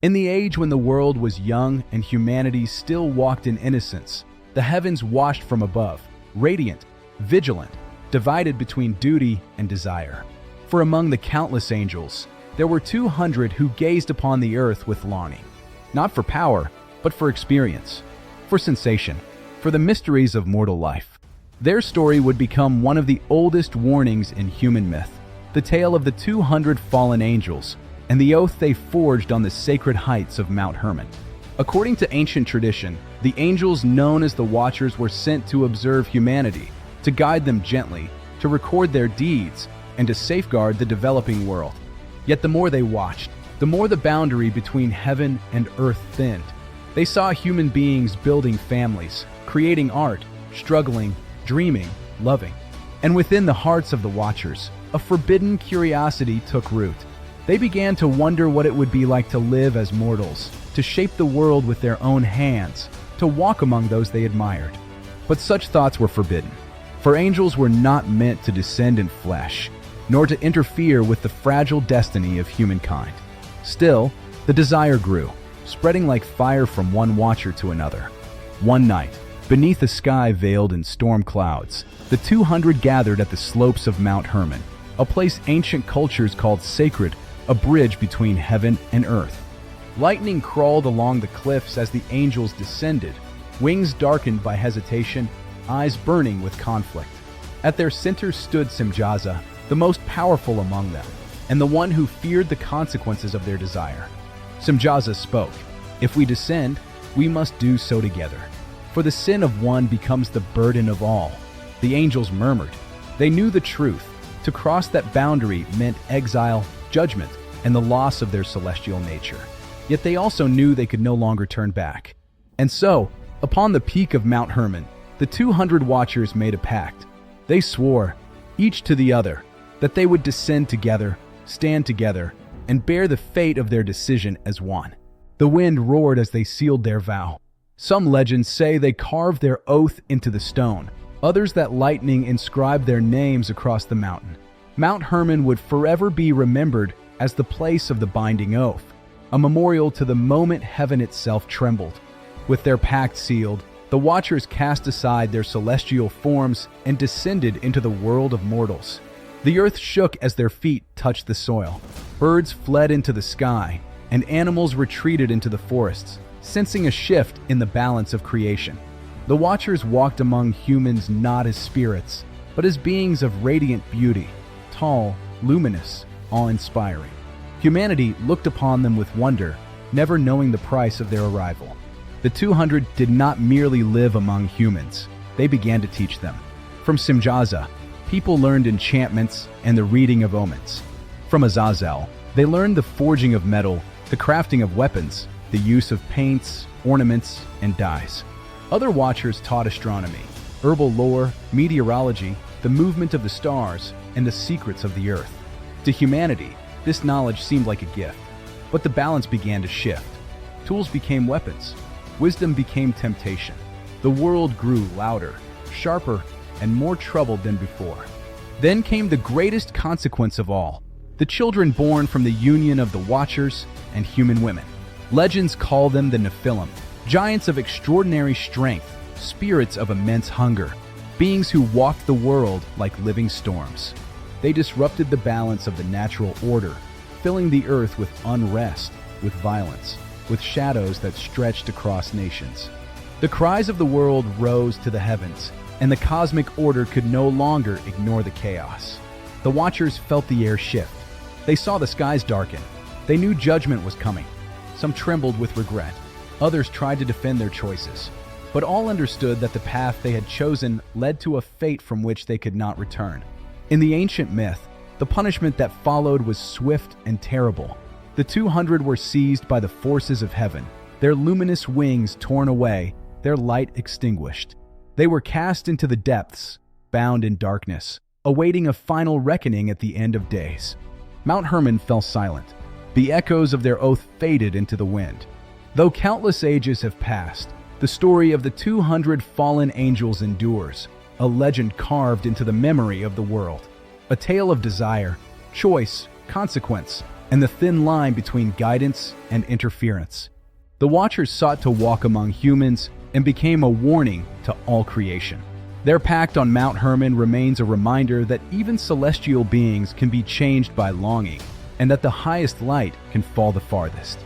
In the age when the world was young and humanity still walked in innocence, the heavens watched from above, radiant, vigilant, divided between duty and desire. For among the countless angels, there were 200 who gazed upon the earth with longing, not for power, but for experience, for sensation, for the mysteries of mortal life. Their story would become one of the oldest warnings in human myth, the tale of the 200 fallen angels and the oath they forged on the sacred heights of Mount Hermon. According to ancient tradition, the angels known as the Watchers were sent to observe humanity, to guide them gently, to record their deeds, and to safeguard the developing world. Yet the more they watched, the more the boundary between heaven and earth thinned. They saw human beings building families, creating art, struggling, dreaming, loving. And within the hearts of the Watchers, a forbidden curiosity took root. They began to wonder what it would be like to live as mortals, to shape the world with their own hands, to walk among those they admired. But such thoughts were forbidden, for angels were not meant to descend in flesh, nor to interfere with the fragile destiny of humankind. Still, the desire grew, spreading like fire from one watcher to another. One night, beneath a sky veiled in storm clouds, the 200 gathered at the slopes of Mount Hermon, a place ancient cultures called sacred, a bridge between heaven and earth. Lightning crawled along the cliffs as the angels descended, wings darkened by hesitation, eyes burning with conflict. At their center stood Simjaza, the most powerful among them, and the one who feared the consequences of their desire. Simjaza spoke, "If we descend, we must do so together. For the sin of one becomes the burden of all." The angels murmured. They knew the truth. To cross that boundary meant exile, judgment, and the loss of their celestial nature. Yet they also knew they could no longer turn back. And so, upon the peak of Mount Hermon, the 200 Watchers made a pact. They swore, each to the other, that they would descend together, stand together, and bear the fate of their decision as one. The wind roared as they sealed their vow. Some legends say they carved their oath into the stone, others that lightning inscribed their names across the mountain. Mount Hermon would forever be remembered as the place of the binding oath, a memorial to the moment heaven itself trembled. With their pact sealed, the Watchers cast aside their celestial forms and descended into the world of mortals. The earth shook as their feet touched the soil. Birds fled into the sky, and animals retreated into the forests, sensing a shift in the balance of creation. The Watchers walked among humans not as spirits, but as beings of radiant beauty, tall, luminous, awe-inspiring. Humanity looked upon them with wonder, never knowing the price of their arrival. The 200 did not merely live among humans, they began to teach them. From Simjaza, people learned enchantments and the reading of omens. From Azazel, they learned the forging of metal, the crafting of weapons, the use of paints, ornaments, and dyes. Other Watchers taught astronomy, herbal lore, meteorology, the movement of the stars, and the secrets of the earth. To humanity, this knowledge seemed like a gift, but the balance began to shift. Tools became weapons. Wisdom became temptation. The world grew louder, sharper, and more troubled than before. Then came the greatest consequence of all, the children born from the union of the Watchers and human women. Legends call them the Nephilim, giants of extraordinary strength, spirits of immense hunger, beings who walked the world like living storms. They disrupted the balance of the natural order, filling the earth with unrest, with violence, with shadows that stretched across nations. The cries of the world rose to the heavens, and the cosmic order could no longer ignore the chaos. The Watchers felt the air shift. They saw the skies darken. They knew judgment was coming. Some trembled with regret. Others tried to defend their choices. But all understood that the path they had chosen led to a fate from which they could not return. In the ancient myth, the punishment that followed was swift and terrible. The 200 were seized by the forces of heaven, their luminous wings torn away, their light extinguished. They were cast into the depths, bound in darkness, awaiting a final reckoning at the end of days. Mount Hermon fell silent. The echoes of their oath faded into the wind. Though countless ages have passed, the story of the 200 fallen angels endures, a legend carved into the memory of the world. A tale of desire, choice, consequence, and the thin line between guidance and interference. The Watchers sought to walk among humans and became a warning to all creation. Their pact on Mount Hermon remains a reminder that even celestial beings can be changed by longing, and that the highest light can fall the farthest.